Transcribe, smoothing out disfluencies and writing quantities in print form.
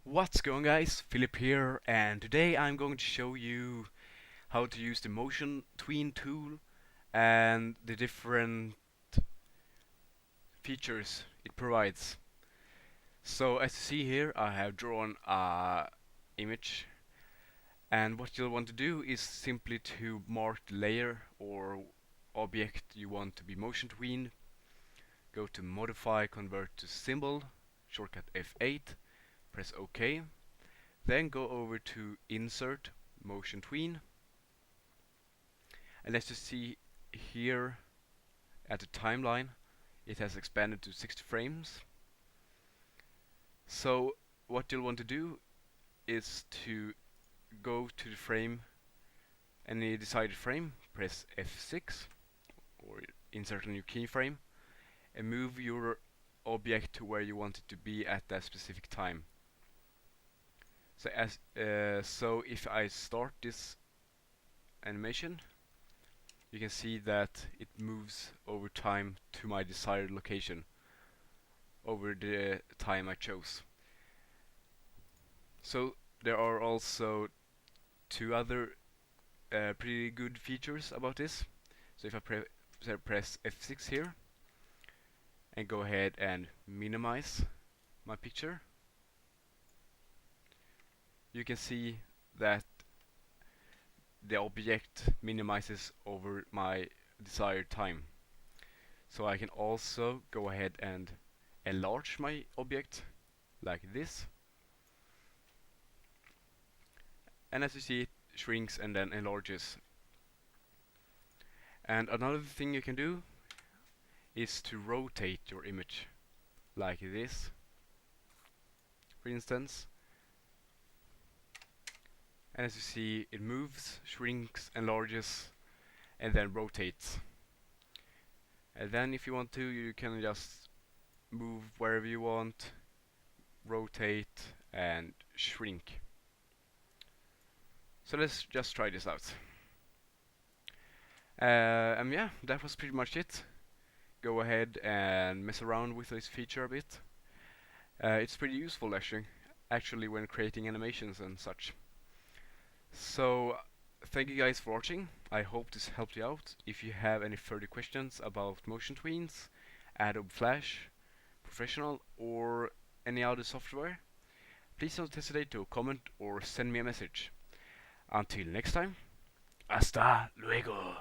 What's going guys, Filip here, and today I'm going to show you how to use the motion Tween tool and the different features it provides. So as you see here, I have drawn a image, and what you'll want to do is simply to mark the layer or object you want to be motion tween. Go to modify, convert to symbol, shortcut F8, press OK. Then go over to insert motion tween, and as you see here at the timeline, it has expanded to 60 frames. So what you'll want to do is to go to the frame, any decided frame, press F6 or insert a new keyframe, and move your object to where you want it to be at that specific time. So if I start this animation, you can see that it moves over time to my desired location over the time I chose. So there are also two other pretty good features about this. So if I press F6 here and go ahead and minimize my picture, you can see that the object minimizes over my desired time. So I can also go ahead and enlarge my object like this, and as you see, it shrinks and then enlarges. And another thing you can do is to rotate your image like this, for instance. And as you see, it moves, shrinks, enlarges, and then rotates. And then if you want to, you can just move wherever you want, rotate and shrink. So let's just try this out. Yeah, that was pretty much it. Go ahead and mess around with this feature a bit. It's pretty useful actually when creating animations and such. So thank you guys for watching. I hope this helped you out. If you have any further questions about motion tweens, Adobe Flash, Professional, or any other software, please don't hesitate to comment or send me a message. Until next time, hasta luego.